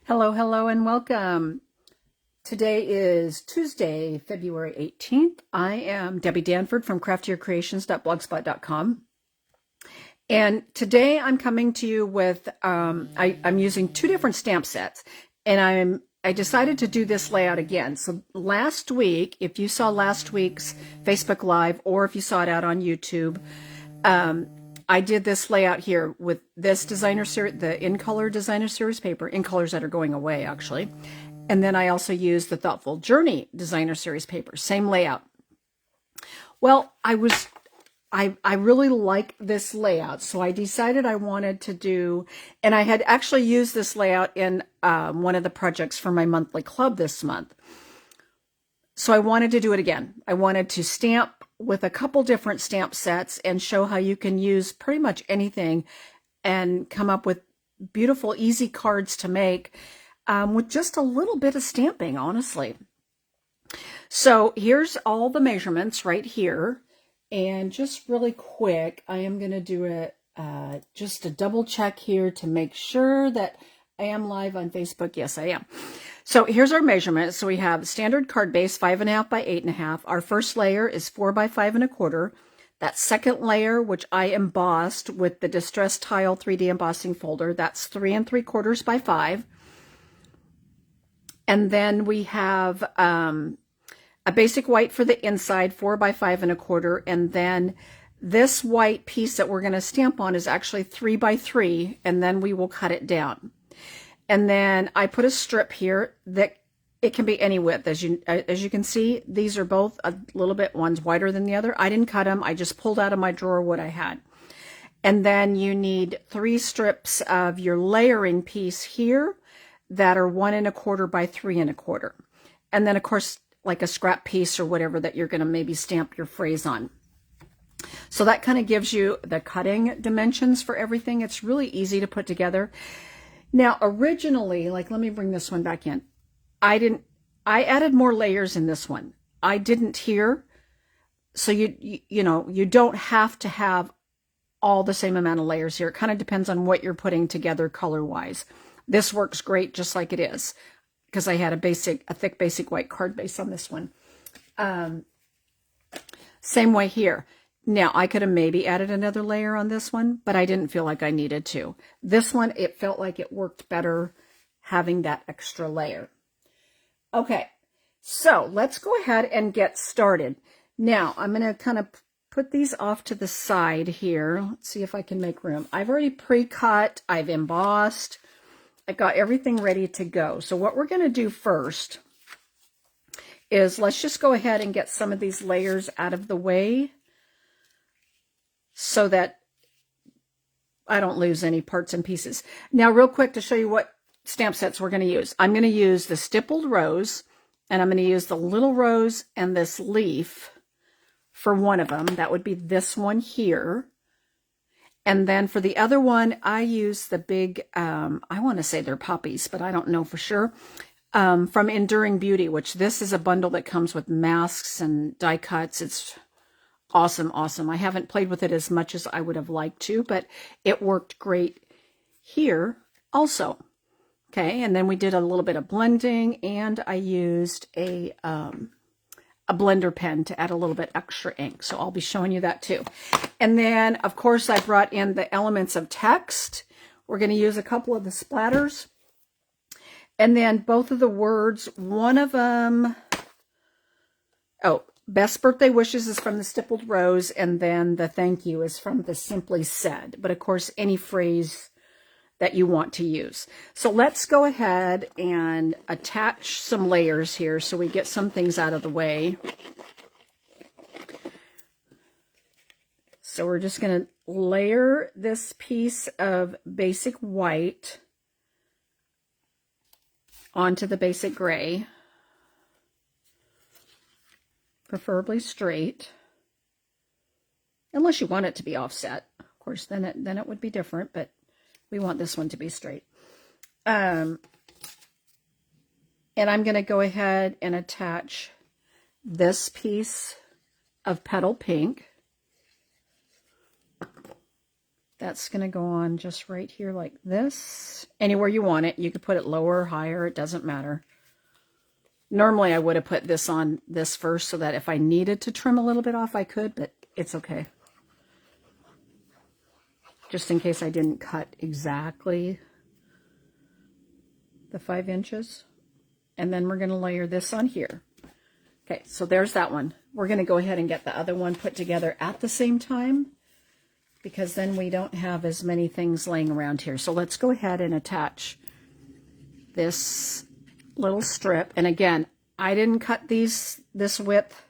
Hello, hello, and welcome. Today is Tuesday, February 18th. I am Debbie Danford from craftiercreations.blogspot.com. And today I'm coming to you with, I'm using two different stamp sets, and I decided to do this layout again. So last week, if you saw last week's Facebook Live, or if you saw it out on YouTube, I did this layout here with this designer series, the In Color designer series paper, in colors that are going away actually. And then I also used the Thoughtful Journey designer series paper, same layout. Well, I really like this layout, so I decided I wanted to do, and I had actually used this layout in one of the projects for my monthly club this month. So I wanted to do it again. I wanted to stamp with a couple different stamp sets and show how you can use pretty much anything and come up with beautiful, easy cards to make with just a little bit of stamping, honestly. So here's all the measurements right here. And just really quick, I am going to do it just a double check here to make sure that I am live on Facebook. Yes, I am. So here's our measurements. So we have standard card base, 5.5 by 8.5. Our first layer is 4 by 5.25. That second layer, which I embossed with the Distress Tile 3D embossing folder, that's 3 3/4 by 5. And then we have a basic white for the inside, 4 by 5.25. And then this white piece that we're going to stamp on is actually 3 by 3, and then we will cut it down. And then I put a strip here that it can be any width. As you can see, these are both a little bit, one's wider than the other. I didn't cut them. I just pulled out of my drawer what I had. And then you need 3 strips of your layering piece here that are 1 1/4 by 3 1/4. And then of course, like a scrap piece or whatever that you're going to maybe stamp your phrase on. So that kind of gives you the cutting dimensions for everything. It's really easy to put together. Now, originally, like, let me bring this one back in. I added more layers in this one. I didn't here. So you know, you don't have to have all the same amount of layers here. It kind of depends on what you're putting together color-wise. This works great just like it is, because I had a thick basic white card base on this one. Same way here. Now, I could have maybe added another layer on this one, but I didn't feel like I needed to. This one, it felt like it worked better having that extra layer. Okay, so let's go ahead and get started. Now, I'm going to kind of put these off to the side here. Let's see if I can make room. I've already pre-cut. I've embossed. I got everything ready to go. So what we're going to do first is let's just go ahead and get some of these layers out of the way so that I don't lose any parts and pieces. Now, real quick to show you what stamp sets we're going to use. I'm going to use the Stippled Rose, and I'm going to use the Little Rose and this leaf for one of them. That would be this one here. And then for the other one, I use the big, I want to say they're poppies, but I don't know for sure, from Enduring Beauty, which this is a bundle that comes with masks and die cuts. It's awesome, awesome. I haven't played with it as much as I would have liked to, but it worked great here also. Okay, and then we did a little bit of blending, and I used a blender pen to add a little bit extra ink. So I'll be showing you that too. And then, of course, I brought in the elements of text. We're going to use a couple of the splatters. And then both of the words, one of them, oh, Best Birthday Wishes is from the Stippled Rose, and then the thank you is from the Simply Said. But of course, any phrase that you want to use. So let's go ahead and attach some layers here so we get some things out of the way. So we're just going to layer this piece of basic white onto the basic gray, preferably straight, unless you want it to be offset. Of course, then it would be different, but we want this one to be straight. And I'm going to go ahead and attach this piece of petal pink That's going to go on just right here like this. Anywhere you want it. You could put it lower or higher. It doesn't matter. Normally I would have put this on this first so that if I needed to trim a little bit off, I could, but it's okay. Just in case I didn't cut exactly the 5 inches. And then we're going to layer this on here. Okay, so there's that one. We're going to go ahead and get the other one put together at the same time, because then we don't have as many things laying around here. So let's go ahead and attach this little strip. And again, I didn't cut this width.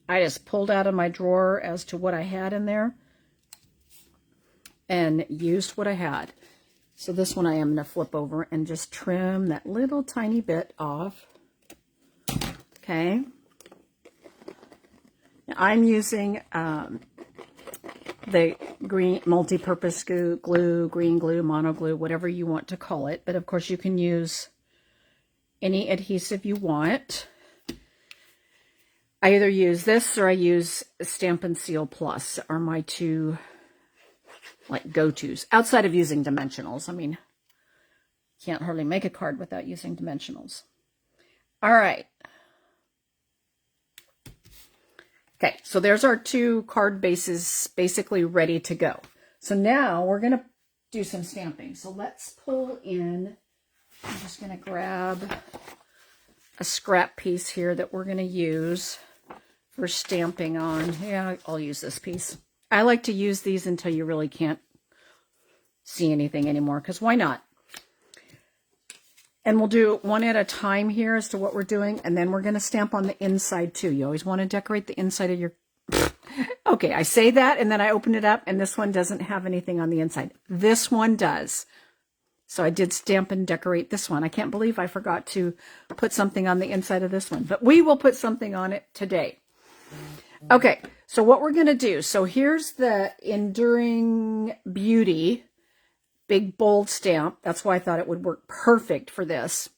I just pulled out of my drawer as to what I had in there and used what I had. So this one I am going to flip over and just trim that little tiny bit off. Okay. Now I'm using the green multi-purpose glue, green glue, mono glue, whatever you want to call it. But of course you can use any adhesive you want. I either use this or I use Stamp and Seal Plus are my two like go-tos outside of using dimensionals. I mean, can't hardly make a card without using dimensionals. All right. Okay, so there's our 2 card bases basically ready to go. So now we're going to do some stamping. So let's pull in, I'm just going to grab a scrap piece here that we're going to use for stamping on. Yeah, I'll use this piece. I like to use these until you really can't see anything anymore, because why not? And we'll do one at a time here as to what we're doing, and then we're going to stamp on the inside too. You always want to decorate the inside of your... Okay, I say that, and then I open it up, and this one doesn't have anything on the inside. This one does. So I did stamp and decorate this one. I can't believe I forgot to put something on the inside of this one, but we will put something on it today. Okay, so what we're going to do, so here's the Enduring Beauty big bold stamp. That's why I thought it would work perfect for this.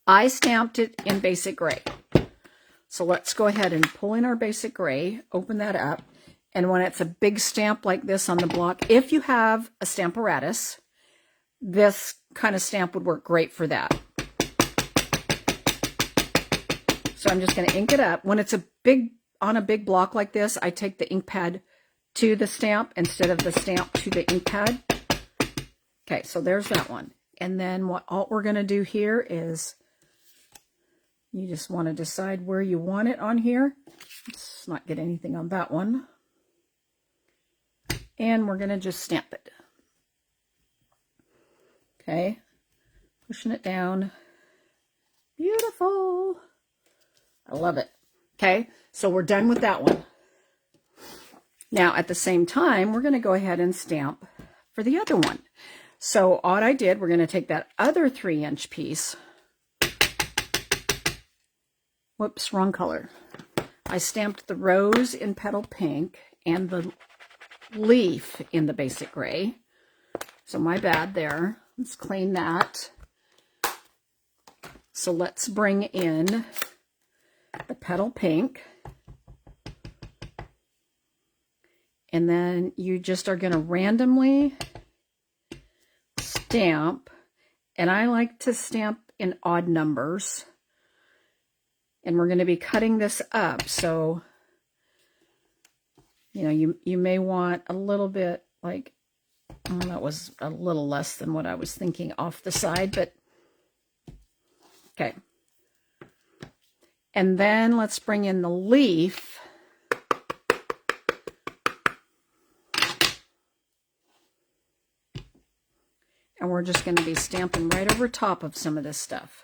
I stamped it in basic gray. So let's go ahead and pull in our basic gray, open that up, and when it's a big stamp like this on the block, if you have a Stamparatus, this kind of stamp would work great for that. So I'm just going to ink it up. When it's on a big block like this, I take the ink pad to the stamp instead of the stamp to the ink pad. Okay, so there's that one. And then all we're going to do here is you just want to decide where you want it on here. Let's not get anything on that one. And we're going to just stamp it. Okay, pushing it down. Beautiful. I love it. Okay, so we're done with that one. Now, at the same time, we're going to go ahead and stamp for the other one. So what I did, we're going to take that other 3-inch piece. Whoops, wrong color. I stamped the rose in petal pink and the leaf in the basic gray. So my bad there. Let's clean that. So let's bring in the petal pink. And then you just are going to randomly stamp, and I like to stamp in odd numbers, and we're going to be cutting this up, so you know, you may want a little bit, like, oh, that was a little less than what I was thinking off the side, but okay. And then let's bring in the leaf. And we're just going to be stamping right over top of some of this stuff.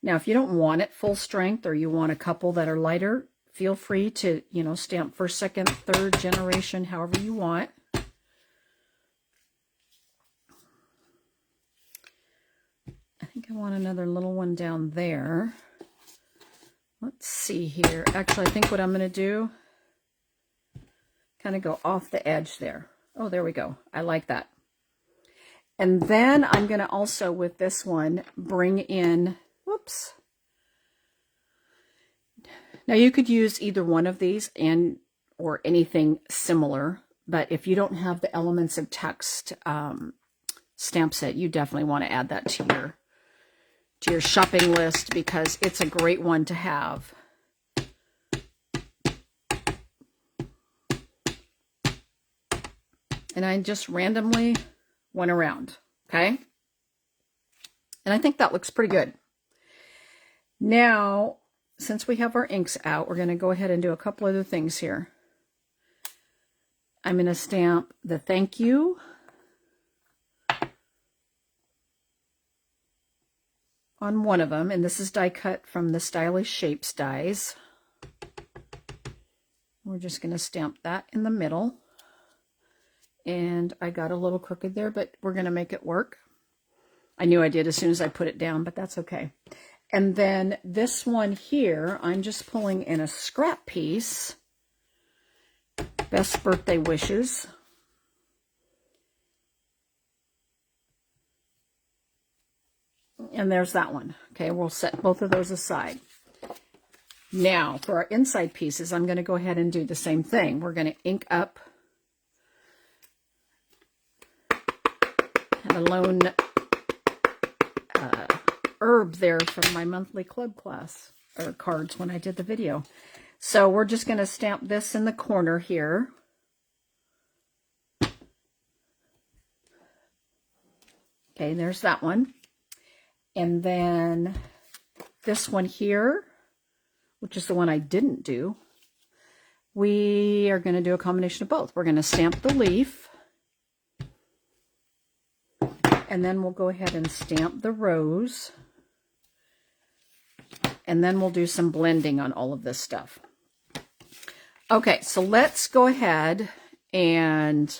Now, if you don't want it full strength, or you want a couple that are lighter, feel free to, you know, stamp first, second, third generation, however you want. I think I want another little one down there. Let's see here. Actually, I think what I'm going to do, kind of go off the edge there. Oh, there we go. I like that. And then I'm going to also, with this one, bring in, whoops. Now you could use either one of these, and or anything similar. But if you don't have the Elements of Text stamp set, you definitely want to add that to your shopping list, because it's a great one to have. And I just randomly went around, okay? And I think that looks pretty good. Now, since we have our inks out, we're going to go ahead and do a couple other things here. I'm going to stamp the thank you on one of them, and this is die cut from the Stylish Shapes dies. We're just going to stamp that in the middle. And I got a little crooked there, but we're going to make it work. I knew I did as soon as I put it down, but that's okay. And then this one here, I'm just pulling in a scrap piece. Best birthday wishes. And there's that one. Okay, we'll set both of those aside. Now, for our inside pieces, I'm going to go ahead and do the same thing. We're going to ink up a lone herb there from my monthly club class, or cards when I did the video. So we're just going to stamp this in the corner here. Okay, there's that one. And then this one here, which is the one I didn't do, we are going to do a combination of both. We're going to stamp the leaf, and then we'll go ahead and stamp the rose, and then we'll do some blending on all of this stuff. Okay, so let's go ahead and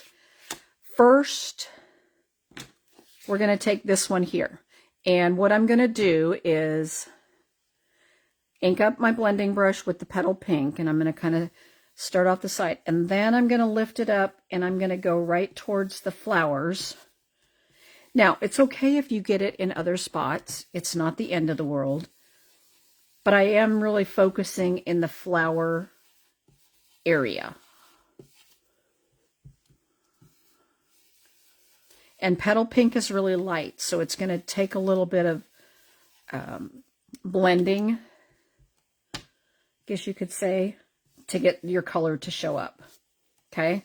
first we're going to take this one here. And what I'm going to do is ink up my blending brush with the petal pink, and I'm going to kind of start off the side. And then I'm going to lift it up, and I'm going to go right towards the flowers. Now, it's okay if you get it in other spots. It's not the end of the world. But I am really focusing in the flower area. And petal pink is really light, so it's going to take a little bit of blending, I guess you could say, to get your color to show up. Okay?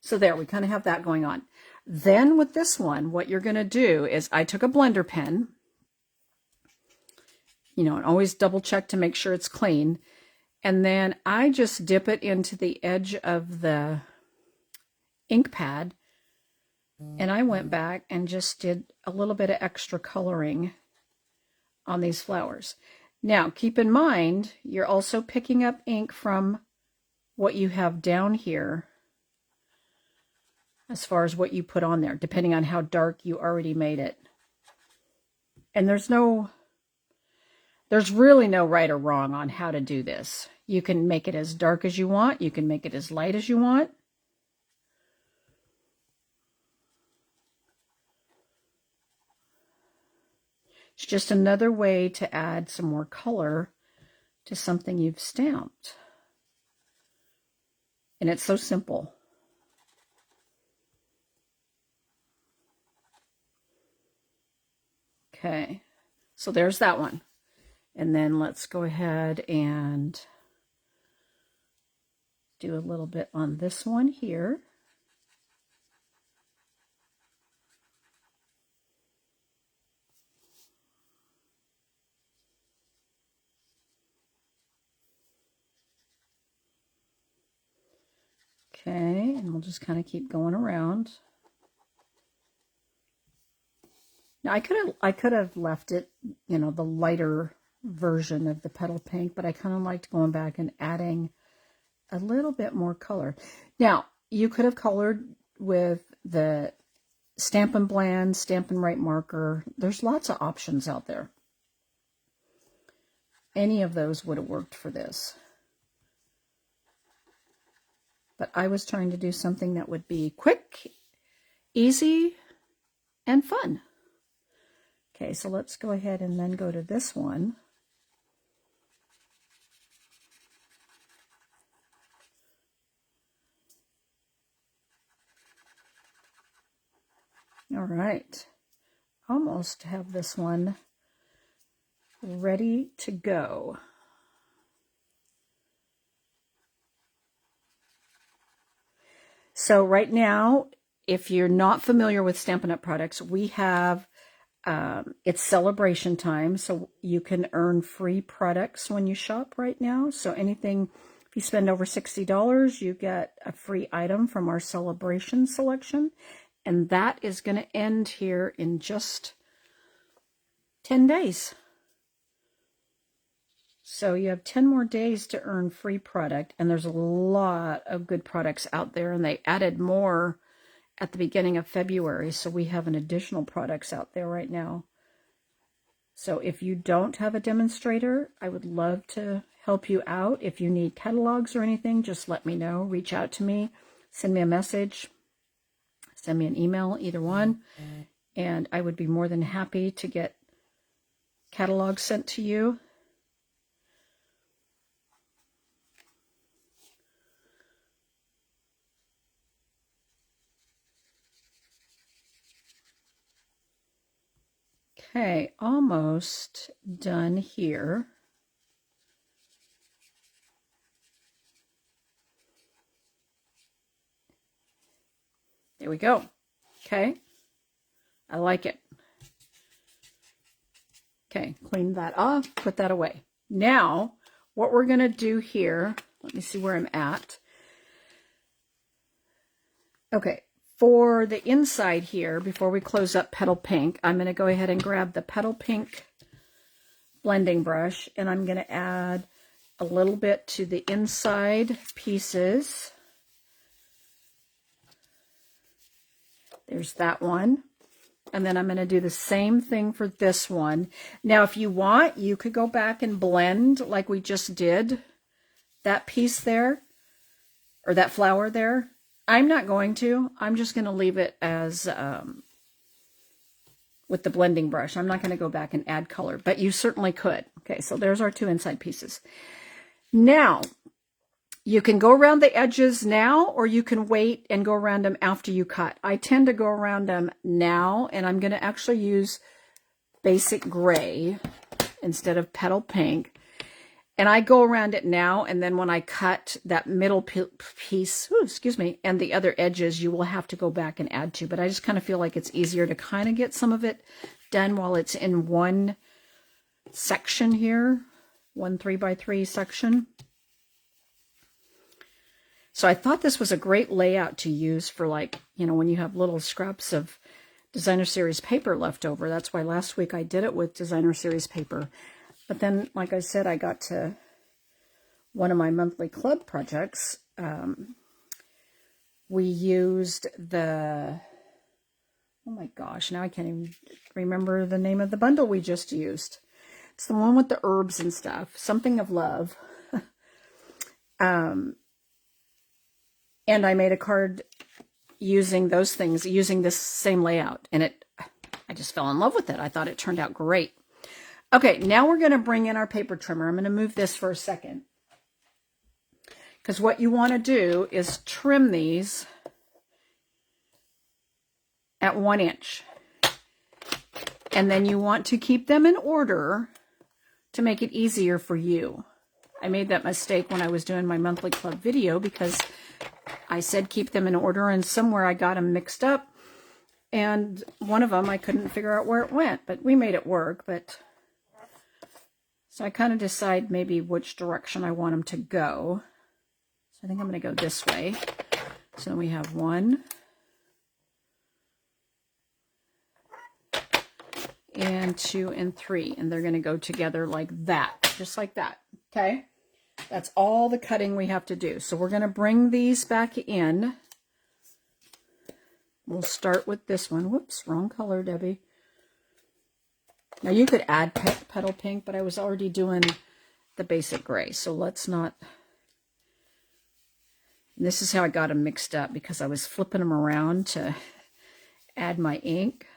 So there, we kind of have that going on. Then with this one, what you're going to do is, I took a blender pen, and always double check to make sure it's clean. And then I just dip it into the edge of the ink pad. And I went back and just did a little bit of extra coloring on these flowers. Now, keep in mind, you're also picking up ink from what you have down here as far as what you put on there, depending on how dark you already made it. And there's really no right or wrong on how to do this. You can make it as dark as you want. You can make it as light as you want. It's just another way to add some more color to something you've stamped. And it's so simple. Okay, so there's that one. And then let's go ahead and do a little bit on this one here. Okay, and we'll just kind of keep going around. Now I could have left it, the lighter version of the petal pink, but I kind of liked going back and adding a little bit more color. Now, you could have colored with the Stampin' Blend, Stampin' Right marker. There's lots of options out there. Any of those would have worked for this. But I was trying to do something that would be quick, easy, and fun. Okay, so let's go ahead and then go to this one. All right. Almost have this one ready to go. So right now, if you're not familiar with Stampin' Up! Products, we have, it's celebration time, so you can earn free products when you shop right now. So anything, if you spend over $60, you get a free item from our celebration selection. And that is going to end here in just 10 days. So you have 10 more days to earn free product, and there's a lot of good products out there, and they added more at the beginning of February, so we have an additional products out there right now. So if you don't have a demonstrator, I would love to help you out. If you need catalogs or anything, just let me know. Reach out to me, send me a message, send me an email, either one, and I would be more than happy to get catalogs sent to you. Okay, almost done here. There we go. Okay, I like it. Okay, clean that off, put that away. Now, what we're going to do here, let me see where I'm at. Okay, for the inside here, before we close up Petal Pink, I'm going to go ahead and grab the Petal Pink blending brush, and I'm going to add a little bit to the inside pieces. There's that one. And then I'm going to do the same thing for this one. Now, if you want, you could go back and blend like we just did that piece there, or that flower there. I'm not going to. I'm just going to leave it as with the blending brush. I'm not going to go back and add color, but you certainly could. Okay, so there's our two inside pieces. Now, you can go around the edges now, or you can wait and go around them after you cut. I tend to go around them now, and I'm going to actually use basic gray instead of Petal Pink. And I go around it now, and then when I cut that middle piece, excuse me, and the other edges, you will have to go back and add to. But I just kind of feel like it's easier to kind of get some of it done while it's in one section here, one 3x3 section. So I thought this was a great layout to use for, like, you know, when you have little scraps of designer series paper left over. That's why last week I did it with designer series paper. But then, like I said, I got to one of my monthly club projects. We used the, oh my gosh, now I can't even remember the name of the bundle we just used. It's the one with the herbs and stuff, Something of Love. And I made a card using those things, using this same layout. And I just fell in love with it. I thought it turned out great. Okay, now we're going to bring in our paper trimmer. I'm going to move this for a second. Because what you want to do is trim these at 1 inch. And then you want to keep them in order to make it easier for you. I made that mistake when I was doing my monthly club video because I said keep them in order, and somewhere I got them mixed up. And one of them I couldn't figure out where it went, but we made it work. But so I kind of decide maybe which direction I want them to go. So I think I'm going to go this way. So we have 1 and 2 and 3, and they're going to go together like that, just like that. Okay, that's all the cutting we have to do. So we're going to bring these back in. We'll start with this one. Whoops, wrong color, Debbie. Now you could add Petal Pink, but I was already doing the basic gray, so let's not. And this is how I got them mixed up, because I was flipping them around to add my ink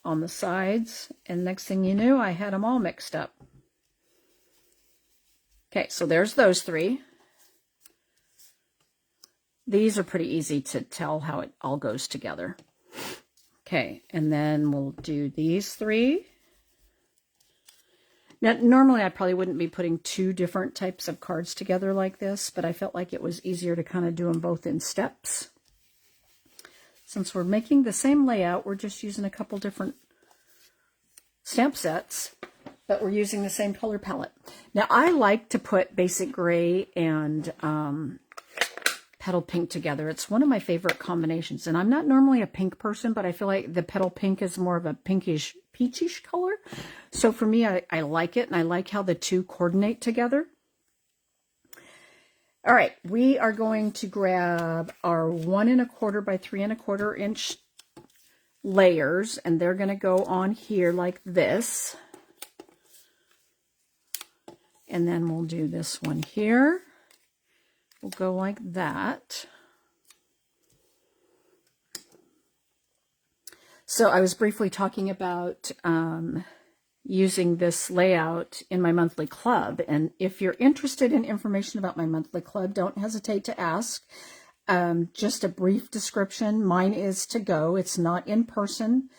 on the sides, and next thing you knew, I had them all mixed up. Okay, so there's those 3. These are pretty easy to tell how it all goes together. Okay, and then we'll do these 3. Now, normally I probably wouldn't be putting 2 different types of cards together like this, but I felt like it was easier to kind of do them both in steps. Since we're making the same layout, we're just using a couple different stamp sets, but we're using the same color palette. Now, I like to put basic gray and petal pink together. It's one of my favorite combinations, and I'm not normally a pink person, but I feel like the petal pink is more of a pinkish, peachish color. So for me, I like it, and I like how the 2 coordinate together. All right, we are going to grab our 1 1/4 by 3 1/4 inch layers, and they're going to go on here like this. And then we'll do this one here. We'll go like that. So I was briefly talking about using this layout in my monthly club. And if you're interested in information about my monthly club, don't hesitate to ask. Just a brief description. Mine is to go. It's not in person.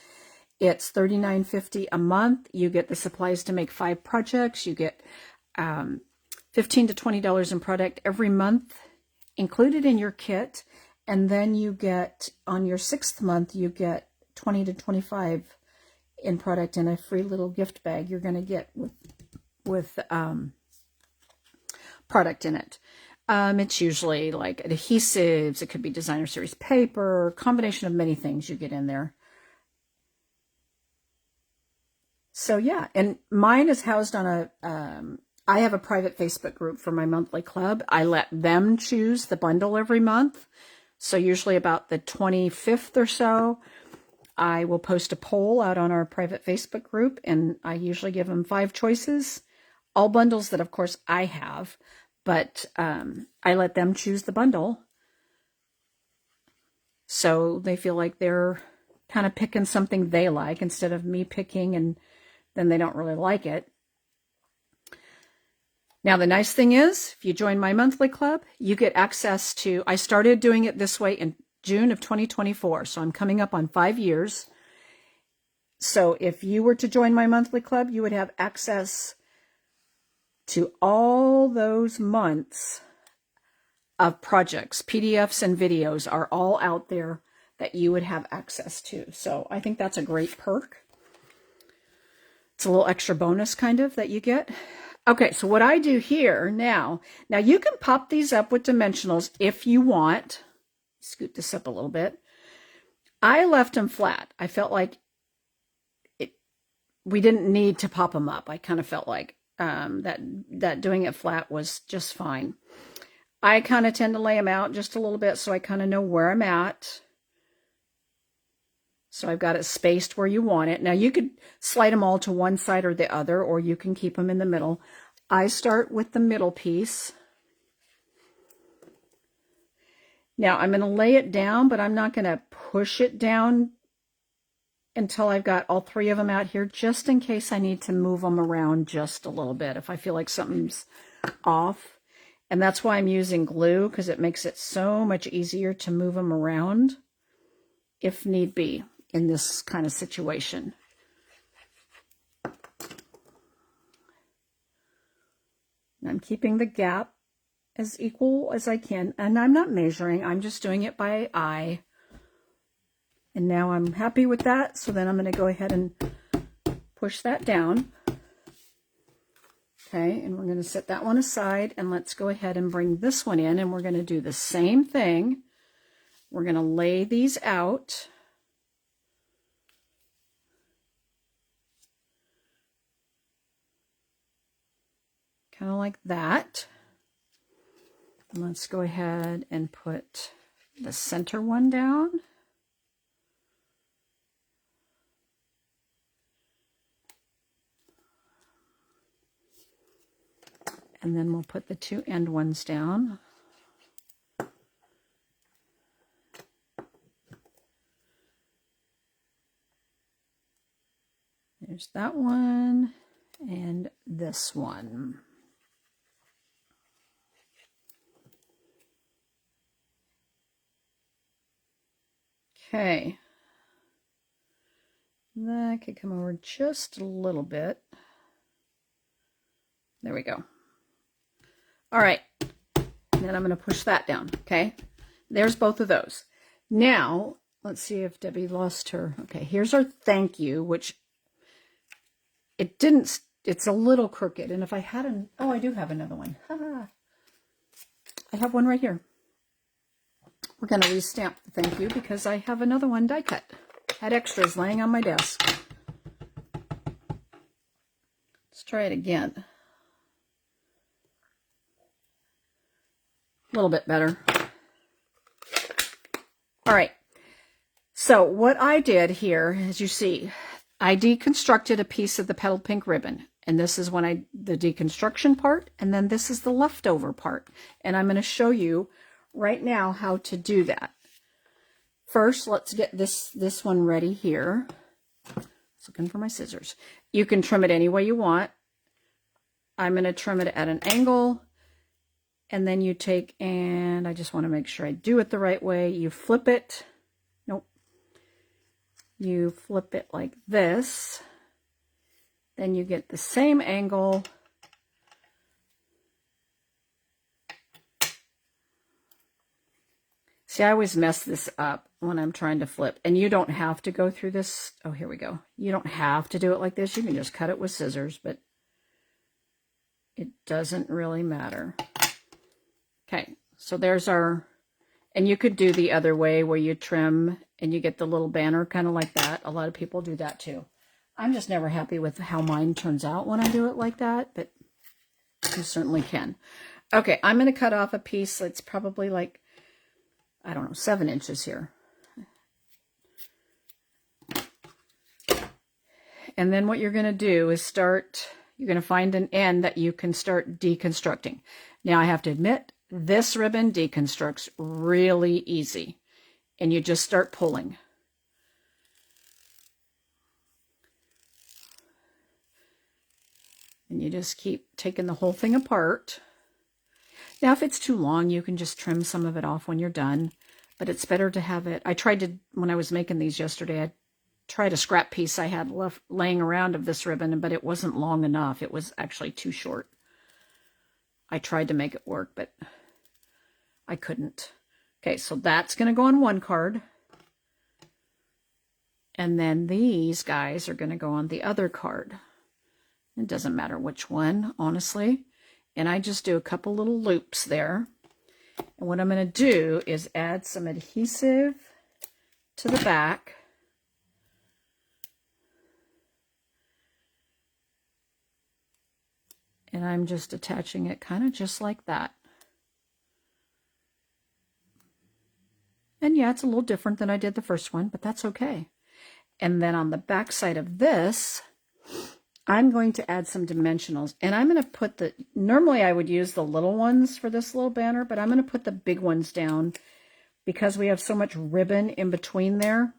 It's $39.50 a month. You get the supplies to make 5 projects. You get $15 to $20 in product every month included in your kit. And then you get, on your 6th month, you get 20 to 25 in product and a free little gift bag you're going to get with product in it. It's usually like adhesives, it could be designer series paper, combination of many things you get in there. So yeah, and mine is housed on a, I have a private Facebook group for my monthly club. I let them choose the bundle every month. So usually about the 25th or so, I will post a poll out on our private Facebook group, and I usually give them 5 choices, all bundles that, of course, I have, but I let them choose the bundle. So they feel like they're kind of picking something they like instead of me picking and then they don't really like it. Now, the nice thing is, if you join my monthly club, you get access to, I started doing it this way in June of 2024, so I'm coming up on 5 years. So if you were to join my monthly club, you would have access to all those months of projects. PDFs and videos are all out there that you would have access to. So I think that's a great perk. It's a little extra bonus kind of that you get. Okay, so what I do here now you can pop these up with dimensionals if you want. Scoot this up a little bit. I left them flat. I felt like we didn't need to pop them up. I kind of felt like that doing it flat was just fine. I kind of tend to lay them out just a little bit so I kind of know where I'm at. So I've got it spaced where you want it. Now you could slide them all to one side or the other, or you can keep them in the middle. I start with the middle piece. Now I'm going to lay it down, but I'm not going to push it down until I've got all 3 of them out here, just in case I need to move them around just a little bit if I feel like something's off. And that's why I'm using glue, because it makes it so much easier to move them around if need be in this kind of situation. And I'm keeping the gap as equal as I can, and I'm not measuring, I'm just doing it by eye. And now I'm happy with that, so then I'm going to go ahead and push that down. Okay, and we're going to set that one aside, and let's go ahead and bring this one in, and we're going to do the same thing. We're going to lay these out. Kind of like that. And let's go ahead and put the center one down. And then we'll put the 2 end ones down. There's that one and this one. Okay. That could come over just a little bit. There we go. All right. And then I'm going to push that down. Okay. There's both of those. Now, let's see if Debbie lost her. Okay. Here's our thank you, which it didn't, it's a little crooked. And if I had an, oh, I do have another one. I have one right here. We're going to restamp the thank you because I have another one die cut. Had extras laying on my desk. Let's try it again. A little bit better. All right. So what I did here, as you see, I deconstructed a piece of the petal pink ribbon. And this is when the deconstruction part, and then this is the leftover part. And I'm going to show you right now how to do that. First, let's get this one ready here. I was looking for my scissors. You can trim it any way you want. I'm going to trim it at an angle. And then you take, and I just want to make sure I do it the right way. You flip it. Nope. You flip it like this. Then you get the same angle. See, I always mess this up when I'm trying to flip. And you don't have to go through this. Oh, here we go. You don't have to do it like this. You can just cut it with scissors, but it doesn't really matter. Okay, so there's our, and you could do the other way where you trim and you get the little banner kind of like that. A lot of people do that too. I'm just never happy with how mine turns out when I do it like that, but you certainly can. Okay, I'm going to cut off a piece that's probably like, I don't know, 7 inches here. And then what you're going to do is you're going to find an end that you can start deconstructing. Now I have to admit, this ribbon deconstructs really easy. And you just start pulling. And you just keep taking the whole thing apart. Now, if it's too long, you can just trim some of it off when you're done. But it's better to have it. I tried to, when I was making these yesterday, I tried a scrap piece I had left laying around of this ribbon, but it wasn't long enough. It was actually too short. I tried to make it work, but I couldn't. Okay, so that's going to go on one card. And then these guys are going to go on the other card. It doesn't matter which one, honestly. And I just do a couple little loops there. And what I'm going to do is add some adhesive to the back. And I'm just attaching it kind of just like that. And yeah, it's a little different than I did the first one, but that's okay. And then on the back side of this, I'm going to add some dimensionals. And I'm going to put normally I would use the little ones for this little banner, but I'm going to put the big ones down because we have so much ribbon in between there.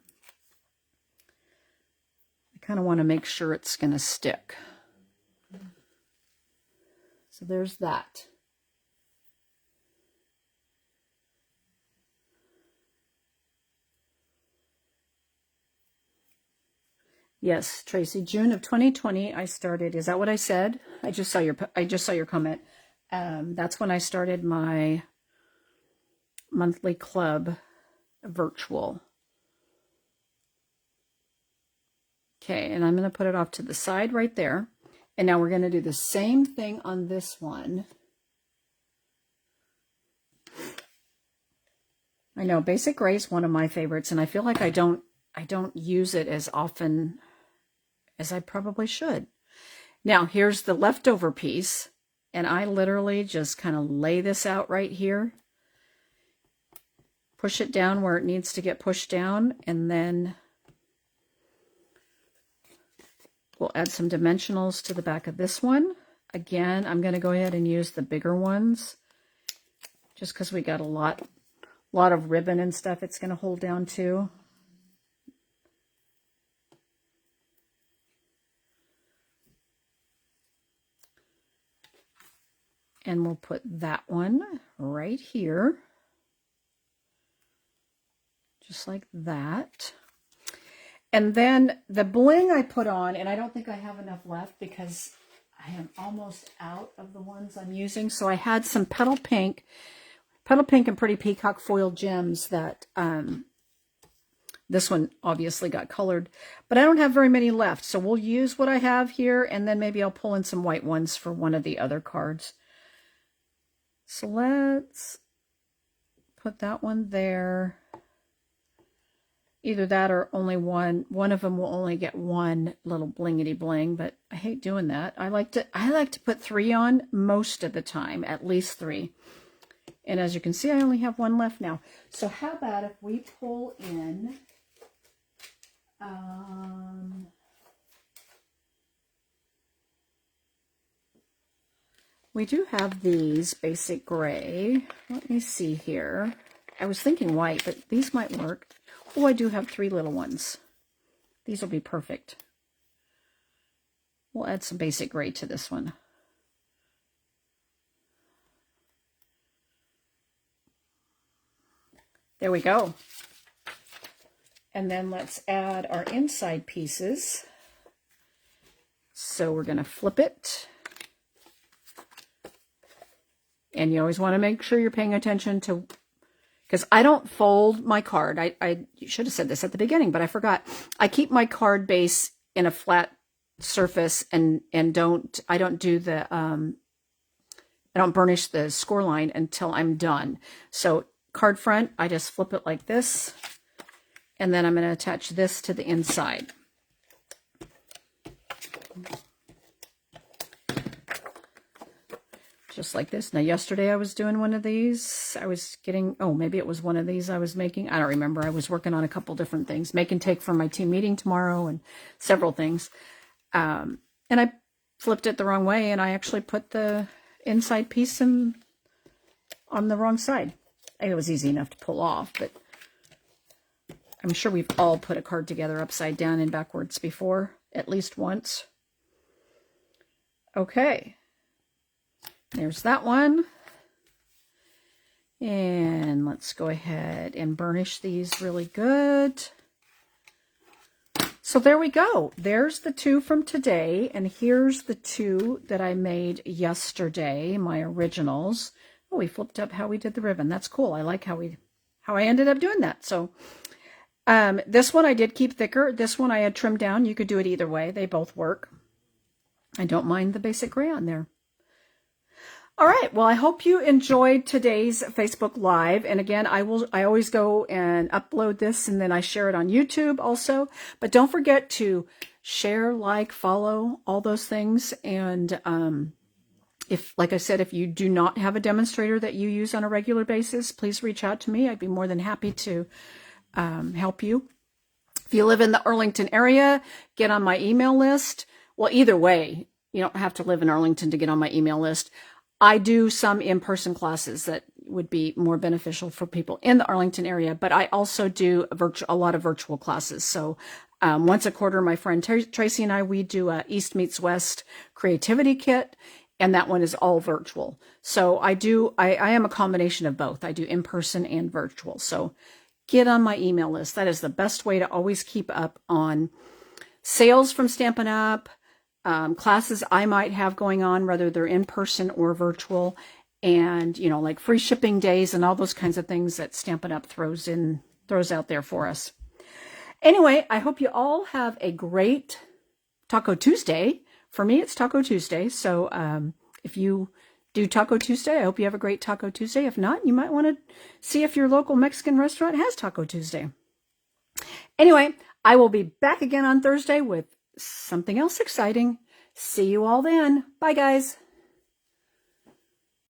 I kind of want to make sure it's going to stick. So there's that. Yes, Tracy, June of 2020, I started. Is that what I said? I just saw your comment. That's when I started my monthly club virtual. Okay, and I'm going to put it off to the side right there. And now we're going to do the same thing on this one. I know Basic Gray is one of my favorites, and I feel like I don't use it as often as I probably should. Now, here's the leftover piece, and I literally just kind of lay this out right here. Push it down where it needs to get pushed down, and then we'll add some dimensionals to the back of this one. Again, I'm going to go ahead and use the bigger ones, just because we got a lot of ribbon and stuff it's going to hold down to. And we'll put that one right here, just like that. And then the bling I put on, and I don't think I have enough left because I am almost out of the ones I'm using. So I had some Petal Pink and Pretty Peacock foil gems that this one obviously got colored, but I don't have very many left. So we'll use what I have here, and then maybe I'll pull in some white ones for one of the other cards. So let's put that one there. Either that or only one. One of them will only get one little blingity bling, but I hate doing that. I like to put 3 on most of the time, at least 3. And as you can see, I only have one left now. So how about if we pull in, we do have these basic gray. Let me see here. I was thinking white, but these might work. Oh, I do have 3 little ones. These will be perfect. We'll add some basic gray to this one. There we go. And then let's add our inside pieces. So we're going to flip it. And you always want to make sure you're paying attention to, because I don't fold my card. I should have said this at the beginning, but I forgot. I keep my card base in a flat surface and I don't burnish the score line until I'm done. So card front, I just flip it like this, and then I'm going to attach this to the inside. Just like this. Now, yesterday I was doing one of these. I was getting, oh, maybe it was one of these I was making. I don't remember. I was working on a couple different things. Make and take for my team meeting tomorrow and several things. And I flipped it the wrong way, and I actually put the inside piece on the wrong side. It was easy enough to pull off, but I'm sure we've all put a card together upside down and backwards before, at least once. Okay. There's that one. And let's go ahead and burnish these really good. So there we go. There's the 2 from today, and here's the 2 that I made yesterday, my originals. Oh, we flipped up how we did the ribbon. That's cool. I like how I ended up doing that. So this one I did keep thicker. This one I had trimmed down. You could do it either way. They both work. I don't mind the basic gray on there. All right. Well, I hope you enjoyed today's Facebook Live. And again, I always go and upload this, and then I share it on YouTube also. But don't forget to share, like, follow, all those things. And if, like I said, if you do not have a demonstrator that you use on a regular basis, please reach out to me. I'd be more than happy to help you. If you live in the Arlington area, get on my email list. Well, either way, you don't have to live in Arlington to get on my email list. I do some in-person classes that would be more beneficial for people in the Arlington area, but I also do a lot of virtual classes. So once a quarter, my friend Tracy and I, we do a East Meets West creativity kit, and that one is all virtual. So I am a combination of both. I do in-person and virtual. So get on my email list. That is the best way to always keep up on sales from Stampin' Up!, classes I might have going on, whether they're in person or virtual, and, you know, like free shipping days and all those kinds of things that Stampin' Up! throws out there for us. Anyway, I hope you all have a great Taco Tuesday. For me, it's Taco Tuesday. So if you do Taco Tuesday, I hope you have a great Taco Tuesday. If not, you might want to see if your local Mexican restaurant has Taco Tuesday. Anyway, I will be back again on Thursday with something else exciting. See you all then. Bye, guys.